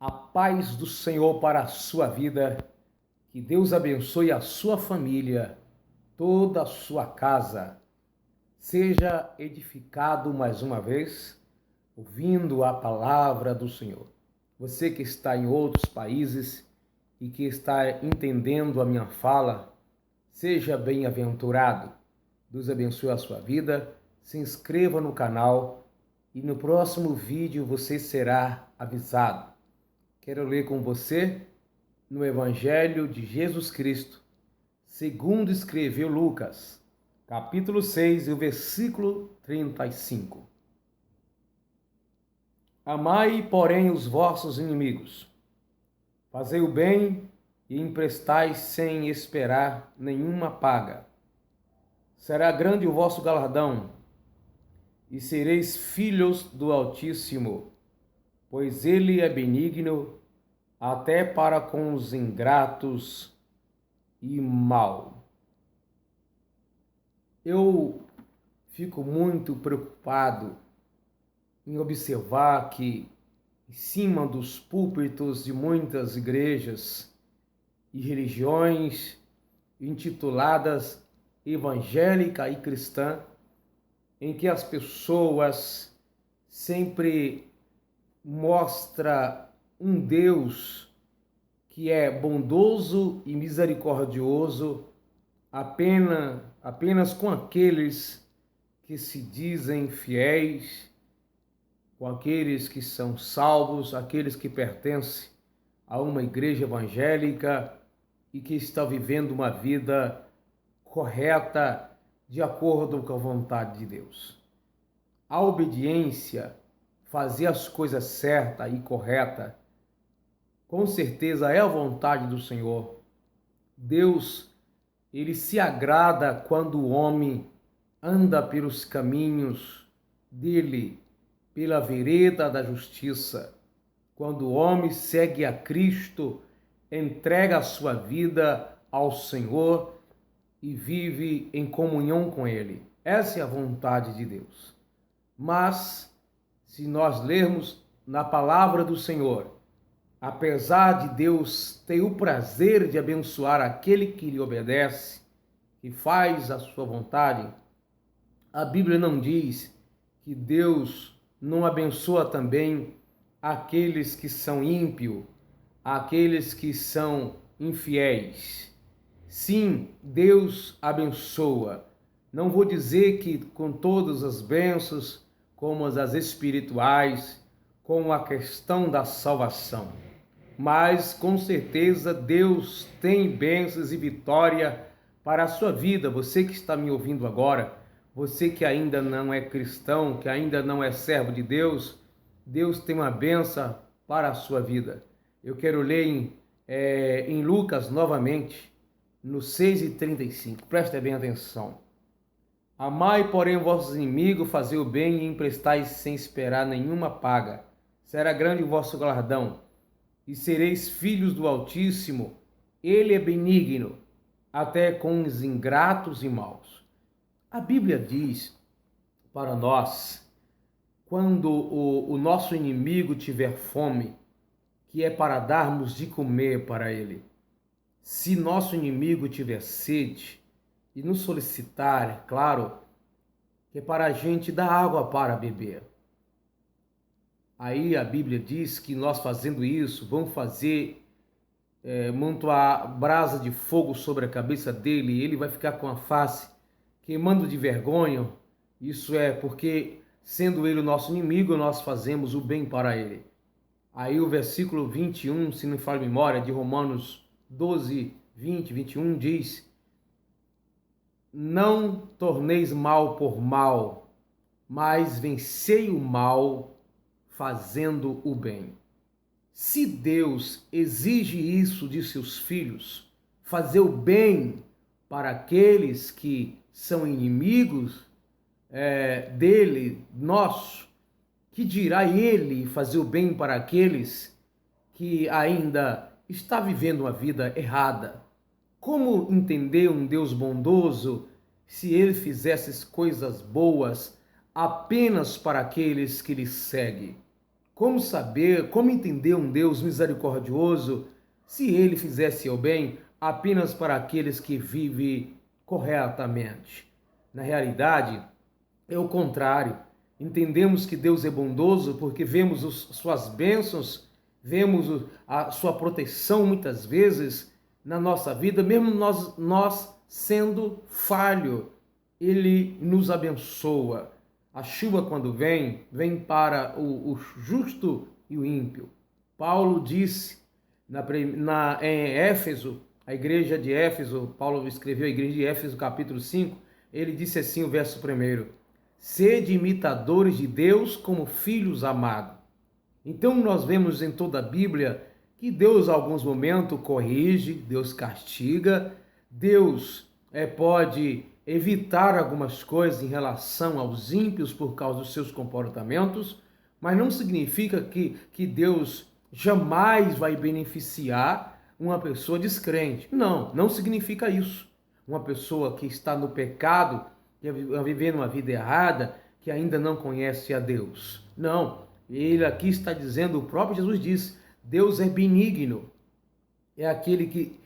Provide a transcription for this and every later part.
A paz do Senhor para a sua vida, que Deus abençoe a sua família, toda a sua casa. Seja edificado mais uma vez, ouvindo a palavra do Senhor. Você que está em outros países e que está entendendo a minha fala, seja bem-aventurado. Deus abençoe a sua vida, se inscreva no canal e no próximo vídeo você será avisado. Quero ler com você no Evangelho de Jesus Cristo, segundo escreveu Lucas, capítulo 6, e o versículo 35. Amai, porém, os vossos inimigos. Fazei o bem e emprestai sem esperar nenhuma paga. Será grande o vosso galardão, e sereis filhos do Altíssimo, pois ele é benigno até para com os ingratos e mau. Eu fico muito preocupado em observar que, em cima dos púlpitos de muitas igrejas e religiões intituladas evangélica e cristã, em que as pessoas sempre mostram um Deus que é bondoso e misericordioso apenas com aqueles que se dizem fiéis, com aqueles que são salvos, aqueles que pertencem a uma igreja evangélica e que estão vivendo uma vida correta de acordo com a vontade de Deus. A obediência, fazer as coisas certas e corretas, com certeza é a vontade do Senhor. Deus, ele se agrada quando o homem anda pelos caminhos dele, pela vereda da justiça. Quando o homem segue a Cristo, entrega a sua vida ao Senhor e vive em comunhão com ele. Essa é a vontade de Deus. Mas, se nós lermos na palavra do Senhor, apesar de Deus ter o prazer de abençoar aquele que lhe obedece e faz a sua vontade, a Bíblia não diz que Deus não abençoa também aqueles que são ímpios, aqueles que são infiéis. Sim, Deus abençoa. Não vou dizer que com todas as bênçãos, como as espirituais, como a questão da salvação. Mas, com certeza, Deus tem bênçãos e vitória para a sua vida. Você que está me ouvindo agora, você que ainda não é cristão, que ainda não é servo de Deus, Deus tem uma bênção para a sua vida. Eu quero ler em Lucas novamente, no 6:35. Preste bem atenção. Amai, porém, vossos inimigos, fazei o bem e emprestai sem esperar nenhuma paga. Será grande o vosso galardão, e sereis filhos do Altíssimo. Ele é benigno até com os ingratos e maus. A Bíblia diz para nós, quando o nosso inimigo tiver fome, que é para darmos de comer para ele. Se nosso inimigo tiver sede e nos solicitar, é claro, que é para a gente dar água para beber. Aí a Bíblia diz que nós fazendo isso, vamos fazer muito a brasa de fogo sobre a cabeça dele, e ele vai ficar com a face queimando de vergonha. Isso é porque, sendo ele o nosso inimigo, nós fazemos o bem para ele. Aí o versículo 21, se não me falha a memória, de Romanos 12, 20, 21, diz: não torneis mal por mal, mas vencei o mal fazendo o bem. Se Deus exige isso de seus filhos, fazer o bem para aqueles que são inimigos dele, nosso, que dirá ele fazer o bem para aqueles que ainda está vivendo uma vida errada? Como entender um Deus bondoso se ele fizesse coisas boas apenas para aqueles que lhe seguem? Como saber, como entender um Deus misericordioso se ele fizesse o bem apenas para aqueles que vivem corretamente? Na realidade, é o contrário. Entendemos que Deus é bondoso porque vemos suas bênçãos, vemos a sua proteção muitas vezes na nossa vida, mesmo nós sendo falho, ele nos abençoa. A chuva, quando vem para o justo e o ímpio. Paulo disse em Éfeso, a igreja de Éfeso, Paulo escreveu a igreja de Éfeso, capítulo 5, ele disse assim, o verso 1: sede imitadores de Deus como filhos amados. Então nós vemos em toda a Bíblia que Deus, em alguns momentos, corrige, Deus castiga, Deus pode evitar algumas coisas em relação aos ímpios por causa dos seus comportamentos, mas não significa que Deus jamais vai beneficiar uma pessoa descrente. Não significa isso. Uma pessoa que está no pecado, vivendo uma vida errada, que ainda não conhece a Deus. Não, ele aqui está dizendo, o próprio Jesus disse, Deus é benigno, é aquele que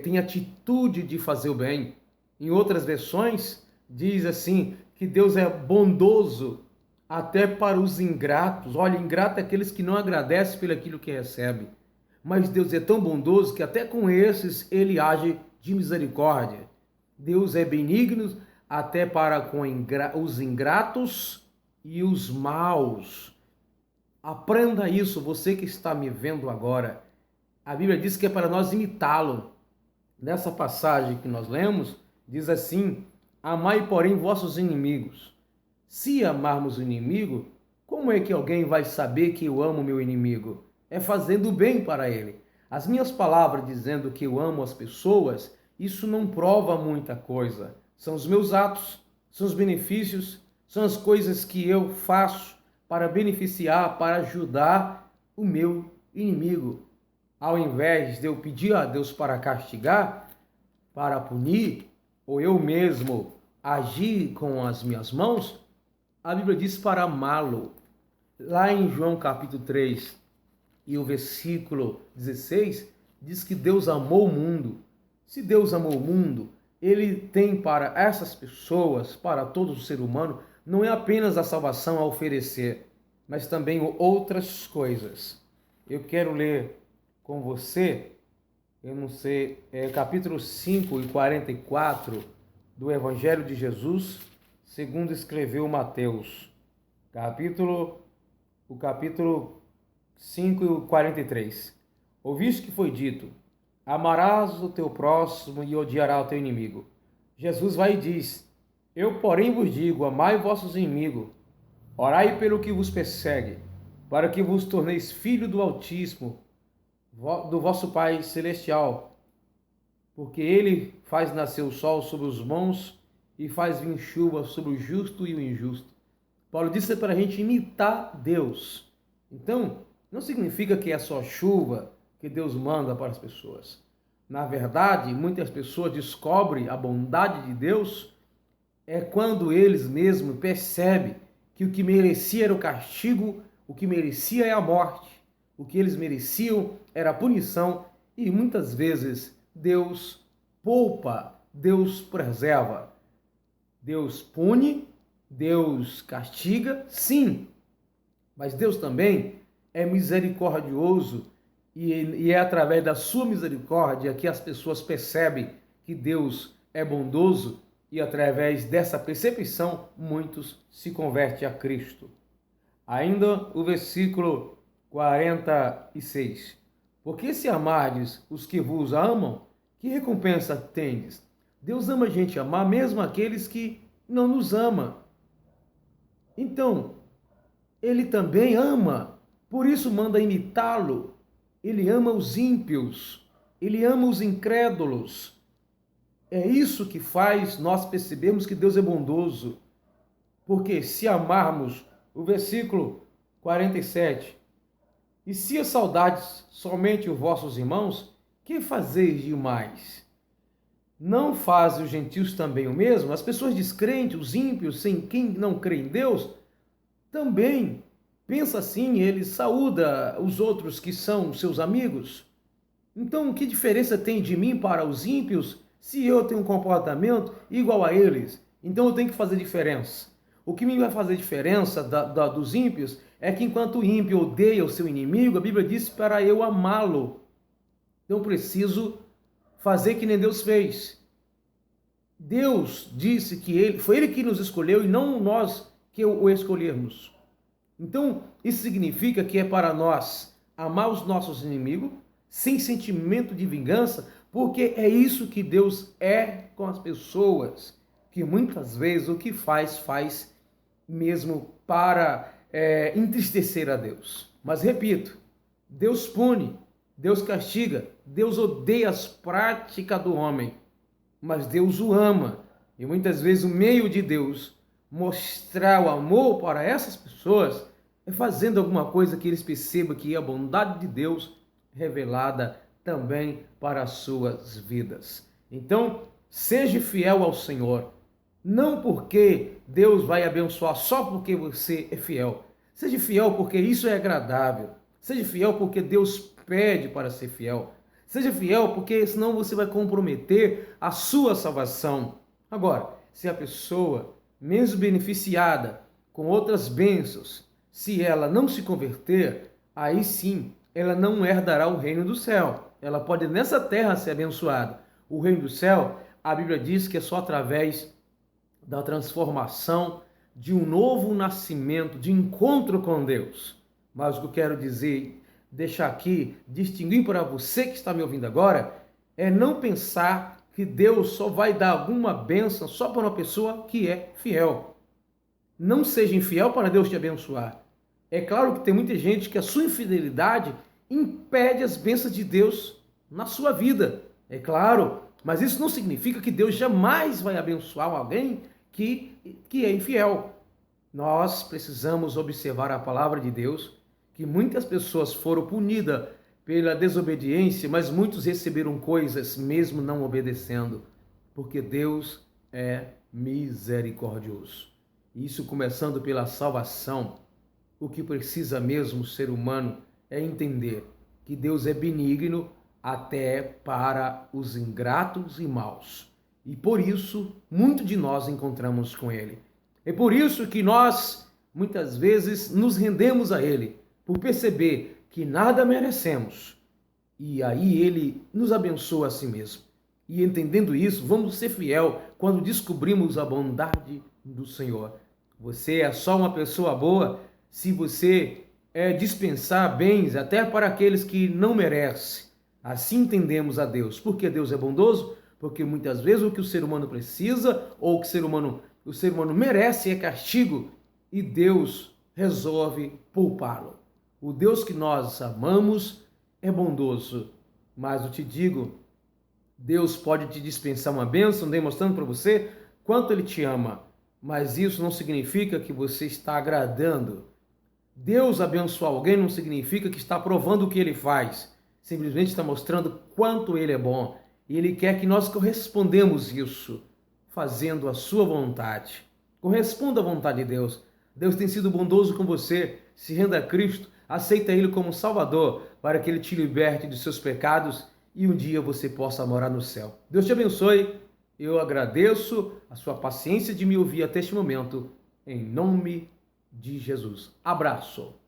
tem atitude de fazer o bem. Em outras versões, diz assim, que Deus é bondoso até para os ingratos. Olha, ingrato é aqueles que não agradecem pelo aquilo que recebe. Mas Deus é tão bondoso que até com esses ele age de misericórdia. Deus é benigno até para com os ingratos e os maus. Aprenda isso, você que está me vendo agora. A Bíblia diz que é para nós imitá-lo. Nessa passagem que nós lemos, diz assim, amai, porém, vossos inimigos. Se amarmos o inimigo, como é que alguém vai saber que eu amo meu inimigo? É fazendo bem para ele. As minhas palavras dizendo que eu amo as pessoas, isso não prova muita coisa. São os meus atos, são os benefícios, são as coisas que eu faço para beneficiar, para ajudar o meu inimigo. Ao invés de eu pedir a Deus para castigar, para punir, ou eu mesmo agir com as minhas mãos, a Bíblia diz para amá-lo. Lá em João capítulo 3 e o versículo 16, diz que Deus amou o mundo. Se Deus amou o mundo, ele tem para essas pessoas, para todo o ser humano, não é apenas a salvação a oferecer, mas também outras coisas. Eu quero ler com você, capítulo 5 e 44 do Evangelho de Jesus, segundo escreveu Mateus. O capítulo 5 e 43. Ouviste que foi dito, amarás o teu próximo e odiarás o teu inimigo. Jesus vai e diz, eu porém vos digo, amai vossos inimigos, orai pelo que vos persegue, para que vos torneis filho do Altíssimo, do vosso Pai Celestial, porque ele faz nascer o sol sobre os bons e faz vir chuva sobre o justo e o injusto. Paulo disse para a gente imitar Deus. Então, não significa que é só chuva que Deus manda para as pessoas. Na verdade, muitas pessoas descobrem a bondade de Deus quando eles mesmos percebem que o que merecia era o castigo, o que merecia é a morte, o que eles mereciam era a punição, e muitas vezes Deus poupa, Deus preserva. Deus pune, Deus castiga, sim, mas Deus também é misericordioso e é através da sua misericórdia que as pessoas percebem que Deus é bondoso e através dessa percepção muitos se convertem a Cristo. Ainda o versículo 46. Porque se amardes os que vos amam, que recompensa tendes? Deus ama a gente amar mesmo aqueles que não nos amam. Então, ele também ama, por isso manda imitá-lo. Ele ama os ímpios, ele ama os incrédulos. É isso que faz nós percebermos que Deus é bondoso. Porque se amarmos, o versículo 47, e se saudades somente os vossos irmãos, que fazeis demais? Não fazem os gentios também o mesmo? As pessoas descrentes, os ímpios, sem quem não crê em Deus, também pensa assim, ele saúda os outros que são seus amigos. Então, que diferença tem de mim para os ímpios se eu tenho um comportamento igual a eles? Então eu tenho que fazer diferença. O que me vai fazer diferença dos ímpios é que enquanto o ímpio odeia o seu inimigo, a Bíblia diz para eu amá-lo. Então eu preciso fazer que nem Deus fez. Deus disse que foi Ele que nos escolheu e não nós que o escolhermos. Então isso significa que é para nós amar os nossos inimigos sem sentimento de vingança, porque é isso que Deus é com as pessoas, que muitas vezes o que faz mesmo para entristecer a Deus. Mas repito, Deus pune, Deus castiga, Deus odeia as práticas do homem, mas Deus o ama. E muitas vezes o meio de Deus mostrar o amor para essas pessoas é fazendo alguma coisa que eles percebam que é a bondade de Deus revelada também para as suas vidas. Então, seja fiel ao Senhor, não porque Deus vai abençoar só porque você é fiel. Seja fiel porque isso é agradável. Seja fiel porque Deus pede para ser fiel. Seja fiel porque senão você vai comprometer a sua salvação. Agora, se a pessoa, mesmo beneficiada com outras bênçãos, se ela não se converter, aí sim, ela não herdará o reino do céu. Ela pode nessa terra ser abençoada. O reino do céu, a Bíblia diz que é só através da transformação, de um novo nascimento, de encontro com Deus. Mas o que eu quero dizer, deixar aqui, distinguir para você que está me ouvindo agora, é não pensar que Deus só vai dar alguma bênção só para uma pessoa que é fiel. Não seja infiel para Deus te abençoar. É claro que tem muita gente que a sua infidelidade impede as bênçãos de Deus na sua vida. É claro, mas isso não significa que Deus jamais vai abençoar alguém que é infiel. Nós precisamos observar a palavra de Deus, que muitas pessoas foram punidas pela desobediência, mas muitos receberam coisas mesmo não obedecendo, porque Deus é misericordioso. Isso começando pela salvação. O que precisa mesmo o ser humano é entender que Deus é benigno até para os ingratos e maus. E por isso, muito de nós encontramos com Ele. É por isso que nós, muitas vezes, nos rendemos a Ele, por perceber que nada merecemos. E aí Ele nos abençoa a si mesmo. E entendendo isso, vamos ser fiel quando descobrimos a bondade do Senhor. Você é só uma pessoa boa se você dispensar bens até para aqueles que não merecem. Assim entendemos a Deus. Porque Deus é bondoso? Porque muitas vezes o que o ser humano precisa ou o que o ser humano merece é castigo e Deus resolve poupá-lo. O Deus que nós amamos é bondoso, mas eu te digo, Deus pode te dispensar uma bênção demonstrando para você quanto Ele te ama, mas isso não significa que você está agradando. Deus abençoar alguém não significa que está provando o que Ele faz, simplesmente está mostrando quanto Ele é bom. E Ele quer que nós correspondemos isso, fazendo a sua vontade. Corresponda à vontade de Deus. Deus tem sido bondoso com você. Se renda a Cristo, aceita Ele como Salvador, para que Ele te liberte dos seus pecados e um dia você possa morar no céu. Deus te abençoe. Eu agradeço a sua paciência de me ouvir até este momento. Em nome de Jesus. Abraço.